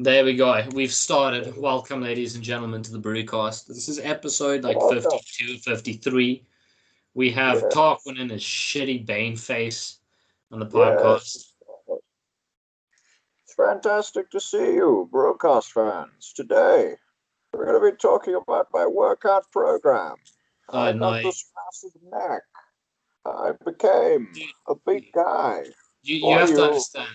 There we go. We've started. Welcome, ladies and gentlemen, to the Brewcast. This is episode like 52, 53. We have Tarquin in his shitty Bane face on the podcast. Yes. It's fantastic to see you, broadcast fans. Today, we're going to be talking about my workout program. I got this massive neck. I became a big guy. You have to understand.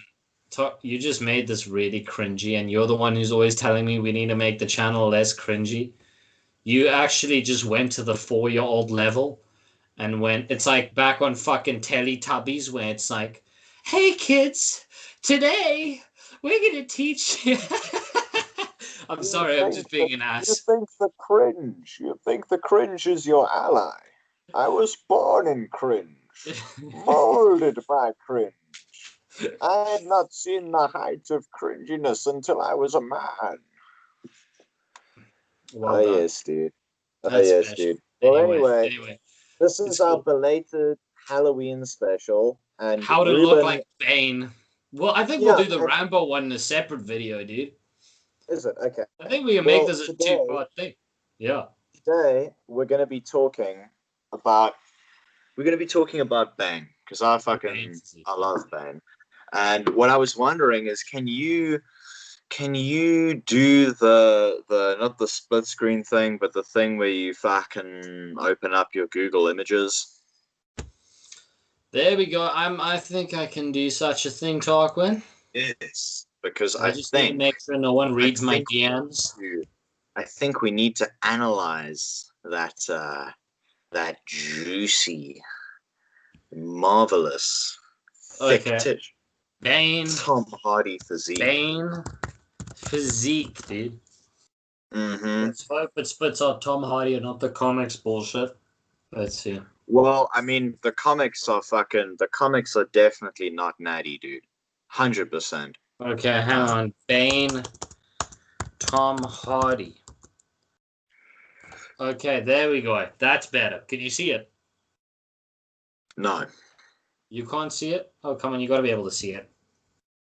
You just made this really cringy, and you're the one who's always telling me we need to make the channel less cringy. You actually just went to the 4-year-old level and it's like back on fucking Teletubbies where it's like, hey kids, today we're going to teach you. I'm sorry, I'm just being an ass. You think the cringe is your ally. I was born in cringe, molded by cringe. I had not seen the height of cringiness until I was a man. Well done. Yes, dude. Yes, dude. Well, anyway, this is our belated Halloween special. And how to look like Bane. Well, I think we'll do the Rambo one in a separate video, dude. Is it? Okay. I think we can make this a two-part thing. Yeah. Today, we're going to be talking about Bane. Because I love Bane. And what I was wondering is, can you do the not the split screen thing, but the thing where you fucking open up your Google Images? There we go. I think I can do such a thing, Tarquin. Yes, because I just need to make sure no one reads my DMs. I think we need to analyze that juicy, marvelous, fictitious Bane. Tom Hardy physique. Bane physique, dude. Mm-hmm. Let's hope it spits out Tom Hardy and not the comics bullshit. Let's see. Well, I mean, the comics are definitely not natty, dude. 100%. Okay, hang on. Bane, Tom Hardy. Okay, there we go. That's better. Can you see it? No. You can't see it? Oh, come on, you got to be able to see it.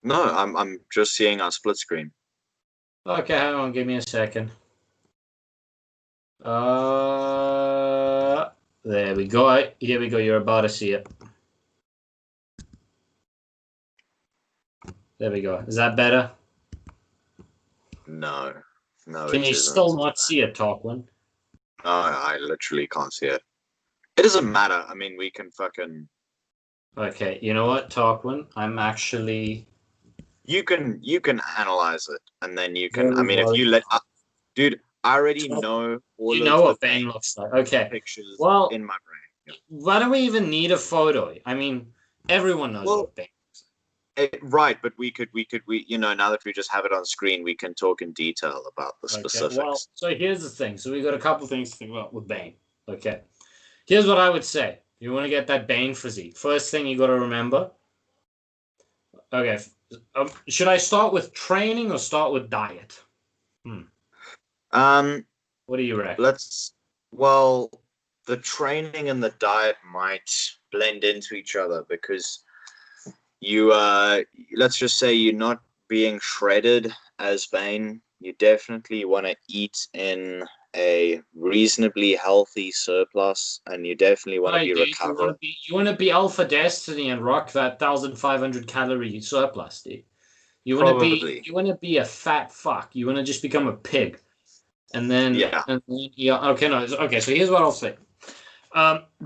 No, I'm just seeing our split screen. Okay, hang on, give me a second. There we go. Here we go. You're about to see it. There we go. Is that better? No. Can you still not see it, Tarquin? No, I literally can't see it. It doesn't matter. I mean, we can fucking... Okay, you know what, Tarquin? I'm actually... You can analyze it, and then you can... I mean, if you let... dude, I already know all you know what Bane looks like. Okay. Pictures in my brain. Yeah. Why do we even need a photo? I mean, everyone knows what Bane looks like. Right, but we now that we just have it on screen, we can talk in detail about the specifics. Well, so here's the thing. So we got a couple things to think about with Bane. Okay. Here's what I would say. You want to get that Bane physique. First thing you got to remember. Okay. Should I start with training or start with diet? What do you reckon? The training and the diet might blend into each other because you let's just say you're not being shredded as Bane. You definitely want to eat in a reasonably healthy surplus, and you definitely want to be recovering. You want to be Alpha Destiny and rock that 1,500 calorie surplus, dude. You want to be a fat fuck. You want to just become a pig, and then okay. So here's what I'll say.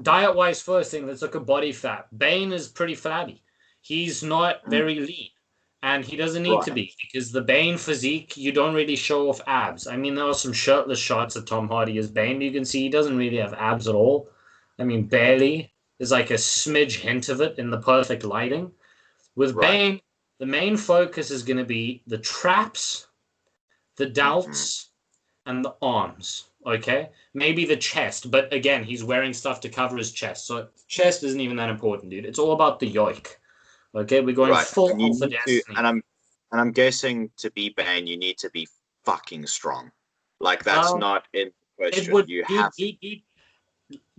Diet wise, first thing, let's look at body fat. Bane is pretty flabby. He's not very lean. And he doesn't need to be, because the Bane physique, you don't really show off abs. I mean, there are some shirtless shots of Tom Hardy as Bane. You can see he doesn't really have abs at all. I mean, barely. There's like a smidge hint of it in the perfect lighting. With Bane, the main focus is going to be the traps, the delts, and the arms. Okay? Maybe the chest. But again, he's wearing stuff to cover his chest. So chest isn't even that important, dude. It's all about the yoke. Okay, we're going full Alpha Destiny. And I'm guessing to be Bane, you need to be fucking strong. Like, that's not in question.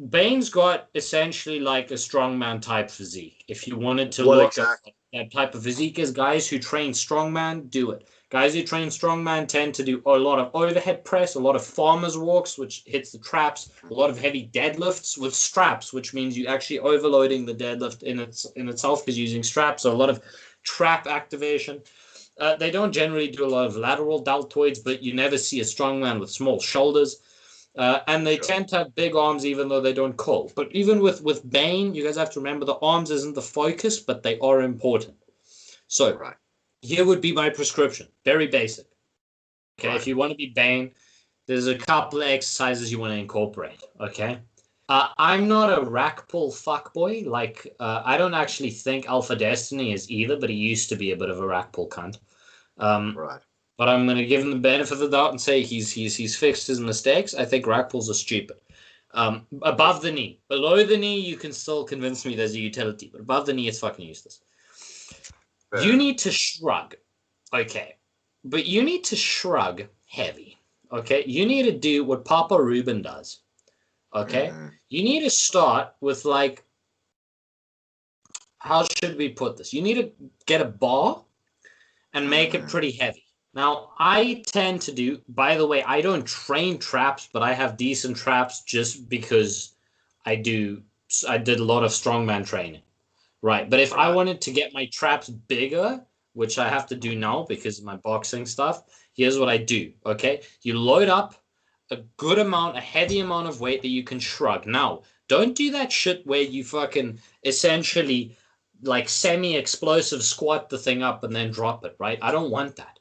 Bane's got essentially like a strongman type physique. If you wanted to look at that type of physique is. Guys who train strongman do it. Guys who train strongman tend to do a lot of overhead press, a lot of farmer's walks, which hits the traps, a lot of heavy deadlifts with straps, which means you're actually overloading the deadlift in itself because you're using straps. So a lot of trap activation. They don't generally do a lot of lateral deltoids, but you never see a strongman with small shoulders. And they tend to have big arms even though they don't curl. But even with Bane, you guys have to remember the arms isn't the focus, but they are important. So here would be my prescription. Very basic. Okay, if you want to be Bane, there's a couple of exercises you want to incorporate. Okay. I'm not a rack pull fuckboy. Like, I don't actually think Alpha Destiny is either, but he used to be a bit of a rack pull cunt. But I'm going to give him the benefit of the doubt and say he's fixed his mistakes. I think rack pulls are stupid. Above the knee. Below the knee, you can still convince me there's a utility. But above the knee, it's fucking useless. You need to shrug. Okay. But you need to shrug heavy. Okay? You need to do what Papa Ruben does. Okay? You need to start with, like, how should we put this? You need to get a bar and make it pretty heavy. Now, I tend to do, by the way, I don't train traps, but I have decent traps just because I did a lot of strongman training. Right. But if I wanted to get my traps bigger, which I have to do now because of my boxing stuff, here's what I do. Okay. You load up a good amount, a heavy amount of weight that you can shrug. Now, don't do that shit where you fucking essentially like semi-explosive squat the thing up and then drop it, right? I don't want that.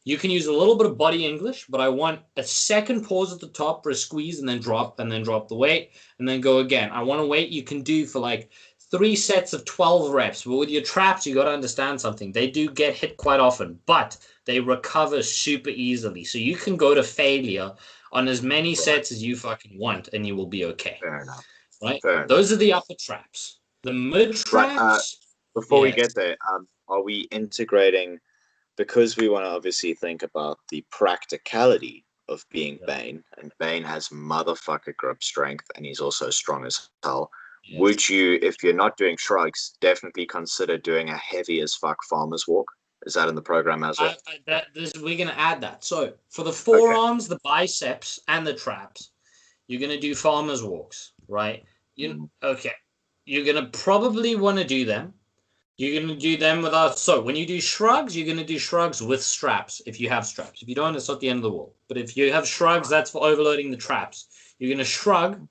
You can use a little bit of body English, but I want a second pause at the top for a squeeze and then drop the weight and then go again. I want a weight you can do for like 3 sets of 12 reps. But with your traps, you got to understand something. They do get hit quite often, but they recover super easily. So you can go to failure on as many sets as you fucking want and you will be okay. Fair enough. Right? Fair Those enough. are the upper traps. The mid traps. Before we get there, are we integrating, because we want to obviously think about the practicality of being Bane, and Bane has motherfucker grip strength, and he's also strong as hell. Yes. Would you, if you're not doing shrugs, definitely consider doing a heavy as fuck farmer's walk? Is that in the program as well? We're going to add that. So for the forearms, the biceps, and the traps, you're going to do farmer's walks, right? Okay. You're going to probably want to do them. You're going to do them without... So when you do shrugs, you're going to do shrugs with straps, if you have straps. If you don't, it's not the end of the world. But if you have shrugs, that's for overloading the traps. You're going to shrug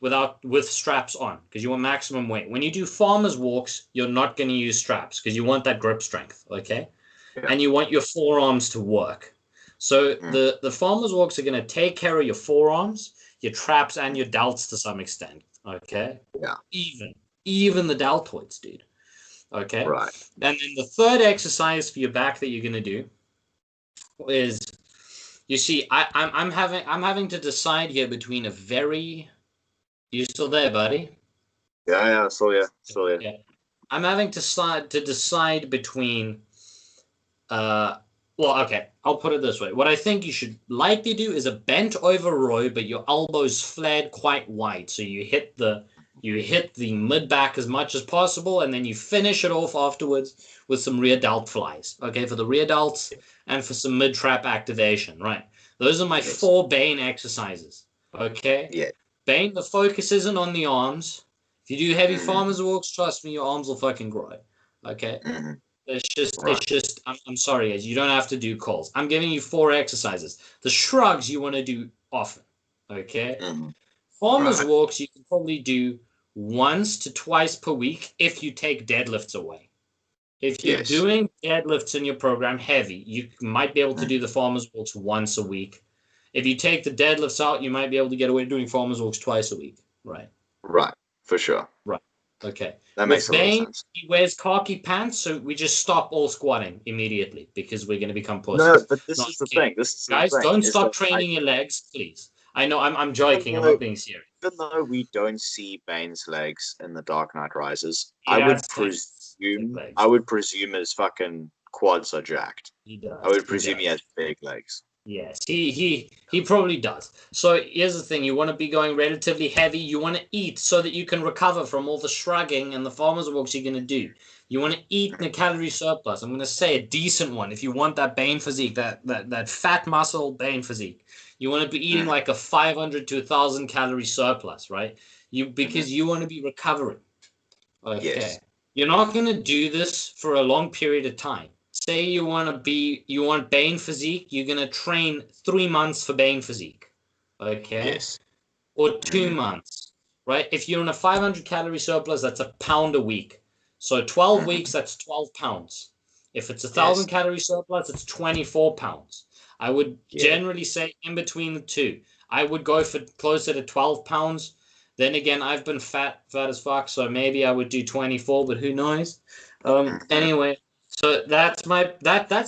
with straps on because you want maximum weight. When you do farmer's walks, you're not going to use straps because you want that grip strength, okay? Yeah. And you want your forearms to work. So the farmer's walks are going to take care of your forearms, your traps, and your delts to some extent, okay? Yeah. Even the deltoids, dude. Okay. Right. And then the third exercise for your back that you're gonna do is, you see, I'm having to decide here between a very. You still there, buddy? Yeah, still yeah. Yeah. I'm having to decide between. Well, okay. I'll put it this way. What I think you should likely do is a bent over row, but your elbows flared quite wide, so you hit the mid back as much as possible, and then you finish it off afterwards with some rear delt flies. Okay, for the rear delts and for some mid trap activation. Right. Those are my 4 Bane exercises. Okay. Yeah. Bane, the focus isn't on the arms. If you do heavy farmer's walks, trust me, your arms will fucking grow. Okay. It's just. I'm sorry, guys. You don't have to do calls. I'm giving you 4 exercises. The shrugs you want to do often. Okay. Farmer's walks you can probably do once to twice per week if you take deadlifts away. If you're doing deadlifts in your program heavy, you might be able to do the farmer's walks once a week. If you take the deadlifts out, you might be able to get away doing farmer's walks twice a week. Right. Right. For sure. Right. Okay. That makes a lot of sense. He wears khaki pants, so we just stop all squatting immediately because we're going to become pussies. No, but this is the thing. Guys, don't stop training your legs, please. I know I'm joking. I'm not being serious. Even though we don't see Bane's legs in The Dark Knight Rises, I would presume his fucking quads are jacked. He does. I would presume he has big legs. Yes, he probably does. So here's the thing: you want to be going relatively heavy. You want to eat so that you can recover from all the shrugging and the farmer's walks you're going to do. You want to eat in a calorie surplus. I'm going to say a decent one if you want that Bane physique, that fat muscle Bane physique. You want to be eating like a 500 to 1,000 calorie surplus, right? Because you want to be recovering. Okay. Yes. You're not going to do this for a long period of time. Say you want Bane physique, you're going to train 3 months for Bane physique. Okay. Yes. Or 2 months, right? If you're on a 500 calorie surplus, that's a pound a week. So 12 weeks, that's 12 pounds. If it's 1,000 calorie surplus, it's 24 pounds. I would generally say in between the two. I would go for closer to 12 pounds. Then again, I've been fat as fuck, so maybe I would do 24, but who knows? Anyway, so that's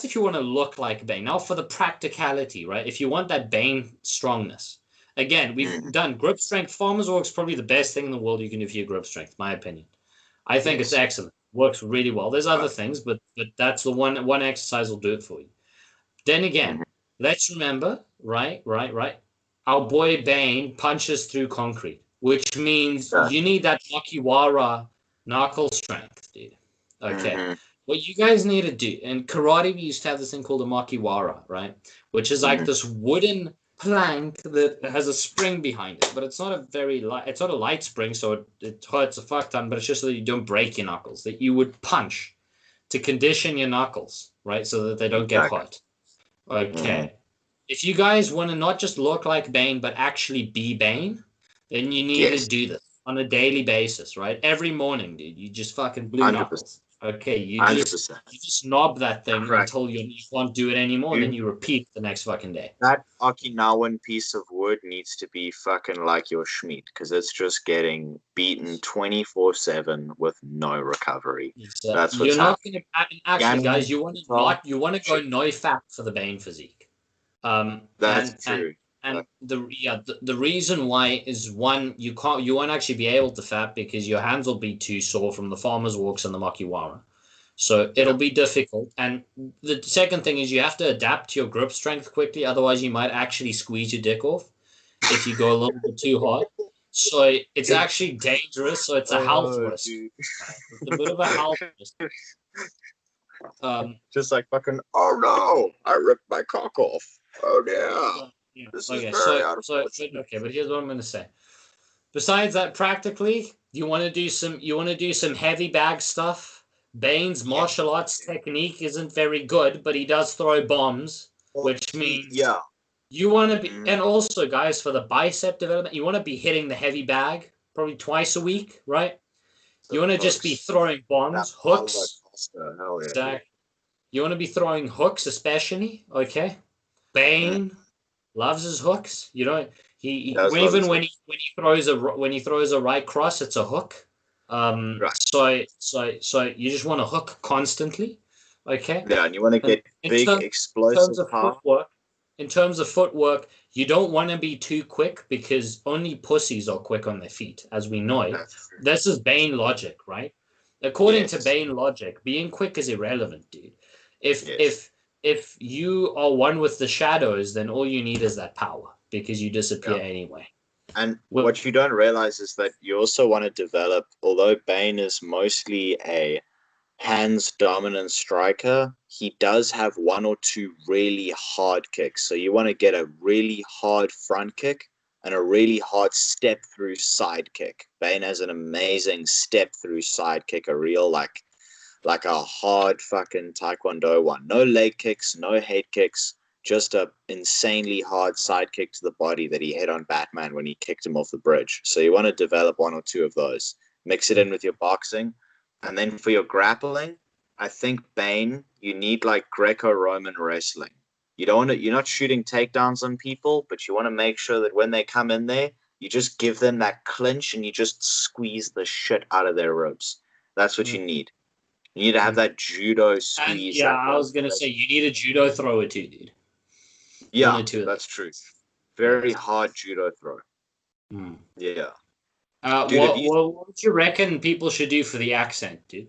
if you want to look like Bane. Now for the practicality, right? If you want that Bane strongness, again, we've done grip strength. Farmer's walk's probably the best thing in the world you can do for your grip strength, my opinion. I think it's excellent. Works really well. There's other things, but that's the one exercise will do it for you. Then again, let's remember, right. Our boy Bane punches through concrete, which means you need that Makiwara knuckle strength, dude. Okay. What you guys need to do, in karate, we used to have this thing called a Makiwara, right? Which is like this wooden plank that has a spring behind it, but it's not a very light. It's not a light spring, so it hurts a fuck ton. But it's just so that you don't break your knuckles. That you would punch to condition your knuckles, right, so that they don't get hurt. Okay. If you guys want to not just look like Bane, but actually be Bane, then you need to do this on a daily basis, right? Every morning, dude. You just fucking blue 100%. Knuckles. Okay, you 100%. just knob that thing until you can't do it anymore, and then you repeat the next fucking day. That Okinawan piece of wood needs to be fucking like your Schmied, because it's just getting beaten 24/7 with no recovery. That's what's You're not going to actually, guys. You want to go no fat for the Bane physique. That's true. And the reason why is, one, you won't actually be able to fat because your hands will be too sore from the farmer's walks and the Makiwara. So it'll be difficult. And the second thing is you have to adapt to your grip strength quickly. Otherwise, you might actually squeeze your dick off if you go a little bit too hard. So it's actually dangerous. So it's a health risk. It's a bit of a health risk. Just like fucking, oh no, I ripped my cock off. Oh yeah. This is very okay, but here's what I'm going to say. Besides that, practically, you want to do some heavy bag stuff. Bane's martial arts technique isn't very good, but he does throw bombs, which means you want to be. And also, guys, for the bicep development, you want to be hitting the heavy bag probably twice a week, right? You want to just be throwing bombs, hooks. Exactly. You want to be throwing hooks, especially. Okay. Bane loves his hooks. You know, even when he throws a right cross, it's a hook. So you just want to hook constantly. Okay. Yeah, and you want to get big explosive power. In terms of footwork, you don't want to be too quick because only pussies are quick on their feet, as we know. This is Bane logic, right? According to Bane logic, being quick is irrelevant, dude. If you are one with the shadows, then all you need is that power because you disappear anyway. And what you don't realize is that you also want to develop, although Bane is mostly a hands dominant striker, he does have one or two really hard kicks. So you want to get a really hard front kick and a really hard step through side kick. Bane has an amazing step through side kick, a real like a hard fucking taekwondo one. No leg kicks, no head kicks, just a insanely hard side kick to the body that he hit on Batman when he kicked him off the bridge. So you want to develop one or two of those. Mix it in with your boxing. And then for your grappling, I think Bane, you need like Greco-Roman wrestling. You're not shooting takedowns on people, but you want to make sure that when they come in there, you just give them that clinch and you just squeeze the shit out of their ribs. That's what you need. You need to have that judo squeeze. And I was going to say, you need a judo thrower too, dude. Yeah, that's true. Very hard judo throw. Yeah. What do you reckon people should do for the accent, dude?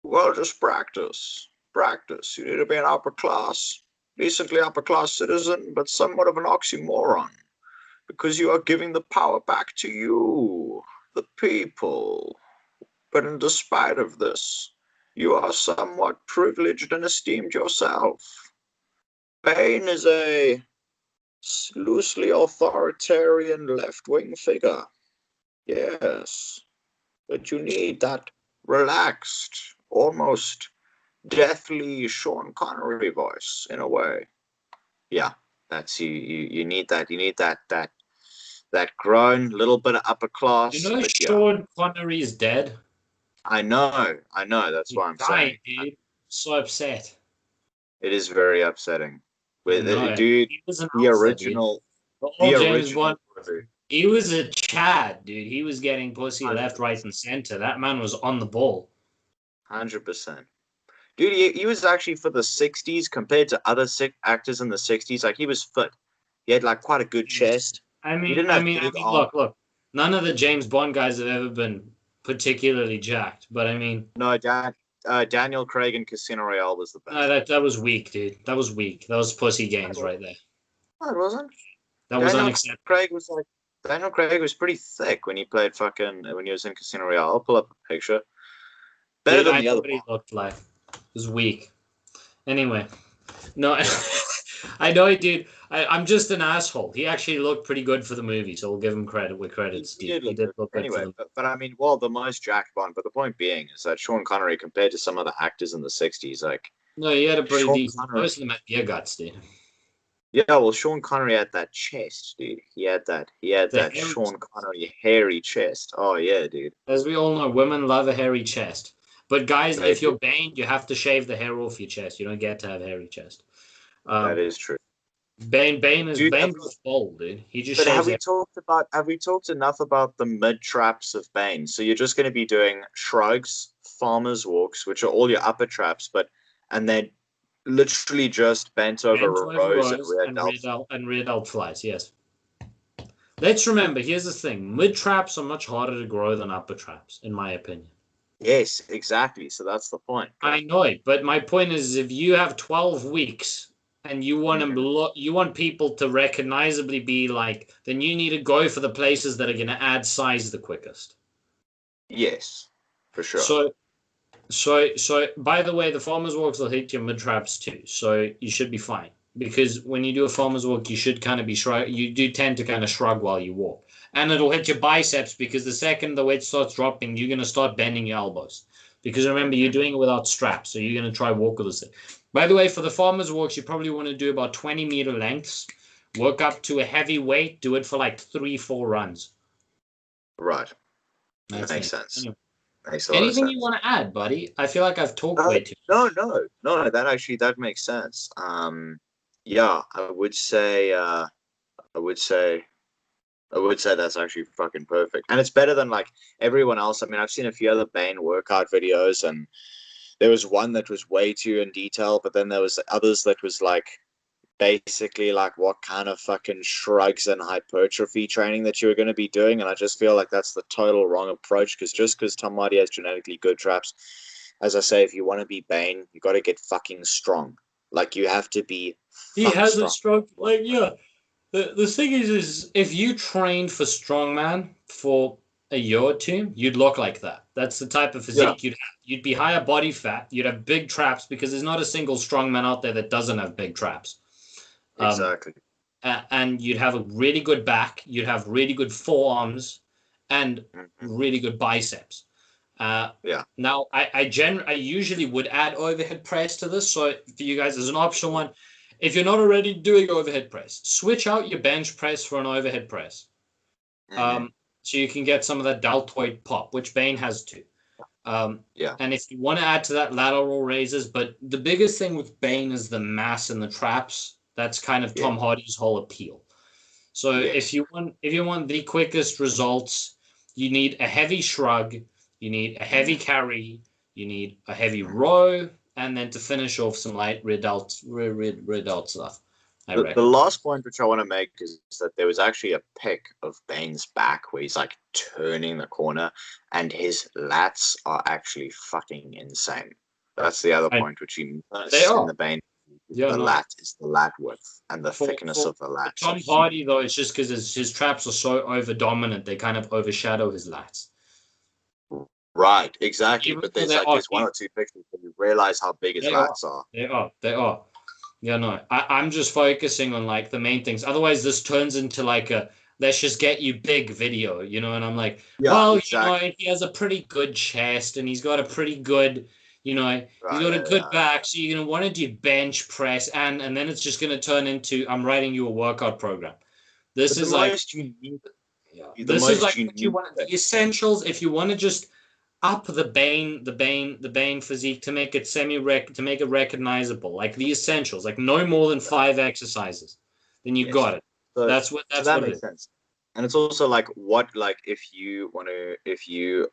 Well, just practice. Practice. You need to be an upper class. decently upper-class citizen, but somewhat of an oxymoron, because you are giving the power back to you, the people. But in despite of this, you are somewhat privileged and esteemed yourself. Bane is a loosely authoritarian left-wing figure. Yes, but you need that relaxed, almost deathly Sean Connery voice in a way. Yeah, that's you need that. You need that grown, little bit of upper You class. know But yeah, Sean Connery is dead? I know. That's He what I'm died, saying. dude. So upset. It is very upsetting. I With know. dude, He was an the alpha, dude. original, The the old James Bond. original. Crew. He was a Chad, dude. He was getting pussy left, 100%. right, and center. That man was on the ball. 100%. Dude, he was actually for the 60s compared to other actors in the 60s. Like, he was fit. He had, like, quite a good chest. He didn't have big arms. Look. None of the James Bond guys have ever been particularly jacked, but I mean, No, Daniel Craig in Casino Royale was the no, best. that was weak, dude. That was weak. That was pussy games right there. No, it wasn't. That was unacceptable. Daniel Craig was pretty thick when he played when he was in Casino Royale. I'll pull up a picture. Better Dude, than I the know other what he one. looked like. It was weak. Anyway, no, I know he did. I'm just an asshole. He actually looked pretty good for the movie, so we'll give him credit where credit's He due. did He look did good. look good for Anyway, them. but I mean, well, the most jacked Bond. But the point being is that Sean Connery, compared to some of the actors in the 60s, like No, he had a pretty Sean decent. Connery. Most of them had beer guts, dude. Yeah, well, Sean Connery had that chest, dude. He had that Sean Connery hairy chest. Oh yeah, dude. As we all know, women love a hairy chest. But guys, They if do. you're Bane, you have to shave the hair off your chest. You don't get to have hairy chest. That is true. Bane Dude, was bold, dude. He just but shaves have we talked enough about the mid traps of Bane? So you're just going to be doing shrugs, farmers walks, which are all your upper traps, and then literally just bent over rows and rear delts. and rear delt flies. Yes. Let's remember. Here's the thing: mid traps are much harder to grow than upper traps, in my opinion. Yes, exactly. So that's the point. I know it, but my point is, if you have 12 weeks and you want you want people to recognizably be like, then you need to go for the places that are going to add size the quickest. Yes, for sure. So by the way, the farmer's walks will hit your mid traps too, so you should be fine. Because when you do a farmer's walk, you should kind of be shrug. You do tend to kind of shrug while you walk, and it'll hit your biceps because the second the weight starts dropping, you're gonna start bending your elbows. Because remember, you're doing it without straps, so you're gonna try walk with this. By the way, for the farmer's walks, you probably want to do about 20-meter lengths. Work up to a heavy weight. Do it for like 3-4 runs. Right. That's Makes it. sense. Anyway. Makes a lot of Anything sense. you want to add, buddy? I feel like I've talked way too much. No, that makes sense. Yeah, I would say that's actually fucking perfect. And it's better than like everyone else. I mean, I've seen a few other Bane workout videos, and there was one that was way too in detail, but then there was others that was like basically like what kind of fucking shrugs and hypertrophy training that you were going to be doing. And I just feel like that's the total wrong approach, because Tom Hardy has genetically good traps, as I say, if you want to be Bane, you got to get fucking strong. Like, you have to be He has strong. a strong, like, yeah. The thing is if you trained for strongman for a year or two, you'd look like that. That's the type of physique you'd have. You'd be higher body fat. You'd have big traps because there's not a single strongman out there that doesn't have big traps. Exactly. And you'd have a really good back. You'd have really good forearms and really good biceps. Now, I usually would add overhead press to this. So for you guys, as an optional one, if you're not already doing overhead press, switch out your bench press for an overhead press. So you can get some of that deltoid pop, which Bane has too. And if you want to add to that, lateral raises. But the biggest thing with Bane is the mass and the traps. That's kind of Tom Hardy's whole appeal. So if you want the quickest results, you need a heavy shrug, you need a heavy carry, you need a heavy row, and then to finish off some light rear delt stuff. The last point which I want to make is that there was actually a pic of Bane's back where he's like turning the corner, and his lats are actually fucking insane. That's the other point which he missed in the Bane The lat is the lat width and the thickness of the lat. Tom Hardy, though, it's just because his traps are so over dominant, they kind of overshadow his lats. Right, exactly. But there's one or two pictures where you realize how big his lats are. They are. Yeah, no. I'm just focusing on like the main things. Otherwise, this turns into like a let's just get you big video, you know? And I'm like, exactly. He has a pretty good chest and he's got a pretty good, he's got a good back. So you're gonna want to do bench press and then it's just gonna turn into I'm writing you a workout program. This is like this is like what you want the essentials if you want to just up the Bane physique to make it recognizable, like the essentials, like no more than 5 exercises. Then you got it. So, that makes sense. And it's also like if you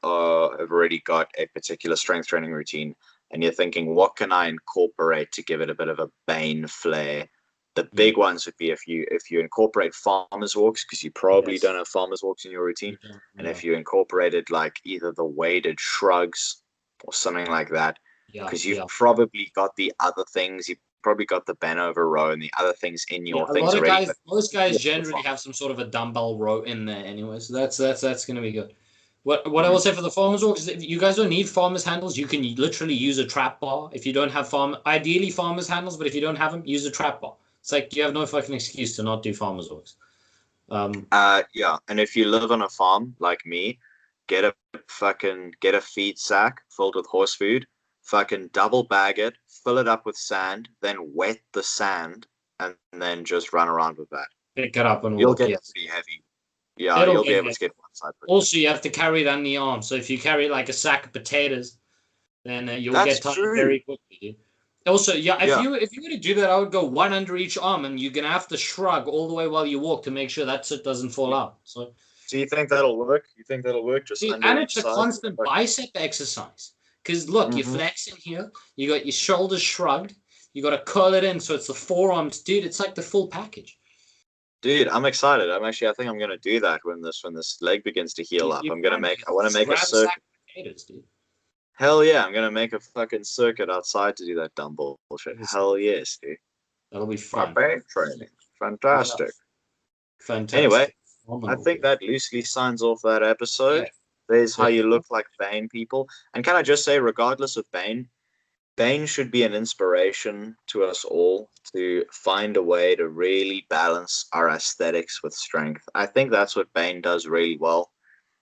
have already got a particular strength training routine and you're thinking, what can I incorporate to give it a bit of a Bane flair? The big ones would be if you incorporate farmers walks, because you probably don't have farmers walks in your routine, and if you incorporated like either the weighted shrugs or something like that, because you've probably got the other things. You probably got the bent over row and the other things in your things already. Most guys generally have some sort of a dumbbell row in there anyway, so that's going to be good. What I will say for the farmers walk is if you guys don't need farmers handles, you can literally use a trap bar. If you don't have ideally farmers handles, but if you don't have them, use a trap bar. It's like you have no fucking excuse to not do farmers walks. And if you live on a farm like me, get a feed sack filled with horse food, fucking double bag it, fill it up with sand, then wet the sand, and then just run around with that. Pick it up and you'll get pretty heavy. Yeah, you'll be able to get one side. Also, you have to carry it on the arm. So if you carry like a sack of potatoes, then you'll get tired very quickly. Also, if you were to do that, I would go one under each arm, and you're gonna have to shrug all the way while you walk to make sure that shit doesn't fall out. So, do you think that'll work? And it's a constant bicep exercise. Because look, you're flexing here, you got your shoulders shrugged, you got to curl it in, so it's the forearms, dude. It's like the full package. Dude, I'm excited. I think I'm gonna do that when this leg begins to heal up. I want to make a circuit. Potatoes, dude. Hell yeah, I'm going to make a fucking circuit outside to do that dumbbell bullshit. Hell yes, dude. That'll be fun. Bane training. Fantastic. Fantastic. Anyway, I think that loosely signs off that episode. Yeah. There's how you look like Bane, people. And can I just say, regardless of Bane, Bane should be an inspiration to us all to find a way to really balance our aesthetics with strength. I think that's what Bane does really well.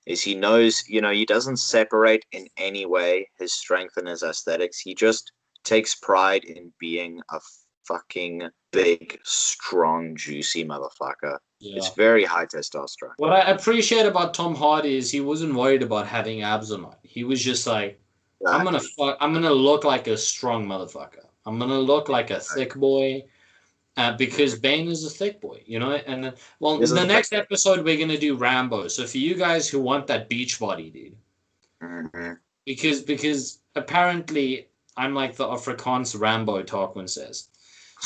Is he knows, he doesn't separate in any way his strength and his aesthetics. He just takes pride in being a fucking big, strong, juicy motherfucker. Yeah. It's very high testosterone. What I appreciate about Tom Hardy is he wasn't worried about having abs or not. He was just like, exactly. I'm gonna look like a strong motherfucker. I'm gonna look like a thick boy. Because Bane is a thick boy, and the next episode we're gonna do Rambo. So for you guys who want that beach body, dude, because apparently I'm like the Afrikaans Rambo, Tarquin says.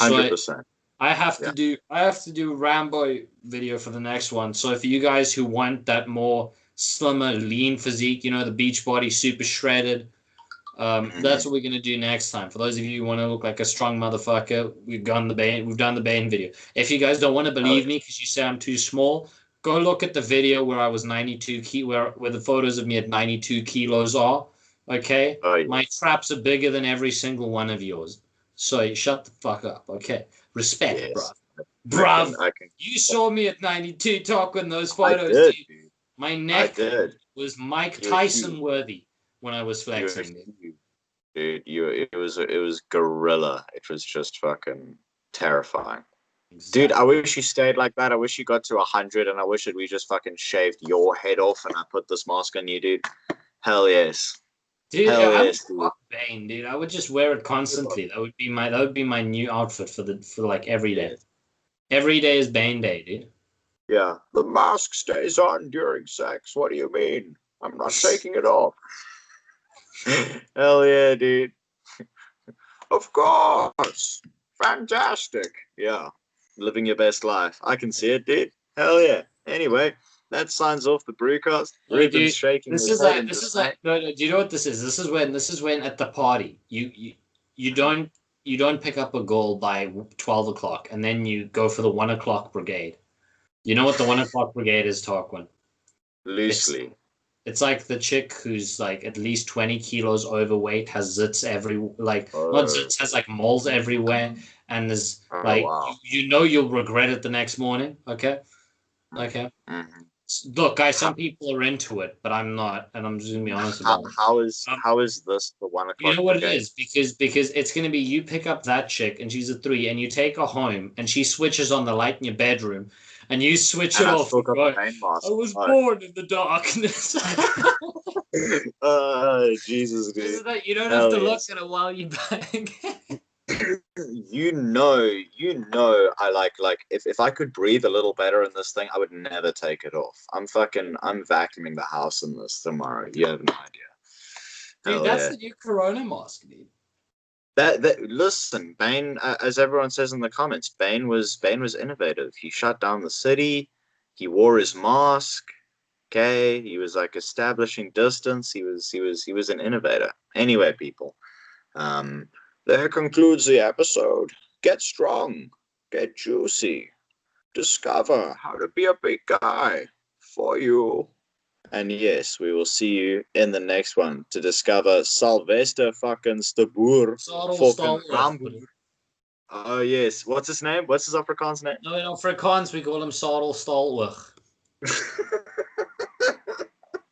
100%. I have to do Rambo video for the next one. So for you guys who want that more slimmer, lean physique, the beach body, super shredded. That's what we're gonna do next time. For those of you who want to look like a strong motherfucker, we've done the Bane video. If you guys don't want to believe me because you say I'm too small, go look at the video where I was 92 where the photos of me at 92 kilos are. Okay, my traps are bigger than every single one of yours. So shut the fuck up. Okay, respect, bruv. You saw me at 92 talking those photos. I did, dude. My neck was Mike Tyson worthy. When I was flexing, dude, it was gorilla. It was just fucking terrifying, exactly. Dude. I wish you stayed like that. I wish you got to 100, and I wish that we just fucking shaved your head off, and I put this mask on you, dude. Hell yes, dude. I would fuck Bane, dude. I would just wear it constantly. That would be my new outfit for like every day. Every day is Bane Day, dude. Yeah, the mask stays on during sex. What do you mean? I'm not taking it off. Hell yeah, dude. Of course. Fantastic. Yeah. Living your best life. I can see it, dude. Hell yeah. Anyway, that signs off the brewcast. Ruben's shaking his head. Do you know what this is? This is when at the party you don't you don't pick up a goal by 12 o'clock, and then you go for the 1 o'clock brigade. You know what the 1 o'clock brigade is, Tarquin? Loosely. It's like the chick who's like at least 20 kilos overweight, has zits not zits, has like moles everywhere, and is wow. you know you'll regret it the next morning. Okay. Mm-hmm. Look, guys, some people are into it, but I'm not, and I'm just gonna be honest about it. How is this the 1 o'clock? You know what it is? Because it's gonna be you pick up that chick and she's a 3, and you take her home and she switches on the light in your bedroom, and you switch it off. I was born in the darkness. Jesus, dude. You don't have to look at it while you bang. you know, I like if I could breathe a little better in this thing, I would never take it off. I'm vacuuming the house in this tomorrow. You have no idea. Dude, that's the new Corona mask, dude. Listen, Bane, as everyone says in the comments, Bane was innovative. He shut down the city. He wore his mask. Okay, he was like establishing distance. He was an innovator. Anyway, people, that concludes the episode. Get strong, get juicy, discover how to be a big guy for you. And yes, we will see you in the next one to discover Sylvester fucking Stabur. Oh yes, what's his name? What's his Afrikaans name? No, in Afrikaans we call him Sarel Stalwig.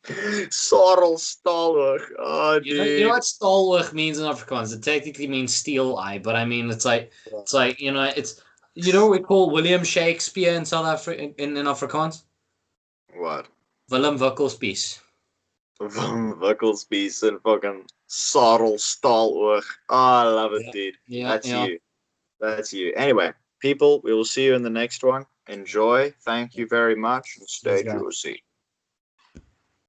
Sarel Stalwig. Oh, dude. You know what Stalwig means in Afrikaans? It technically means steel eye, but I mean it's like what we call William Shakespeare in South Africa in Afrikaans? What? Willem Wikkelspies. Willem Wikkelspies and fucking Sarel Stalwig. Oh, I love it, dude. Yeah, That's you. Anyway, people, we will see you in the next one. Enjoy. Thank you very much, and stay juicy.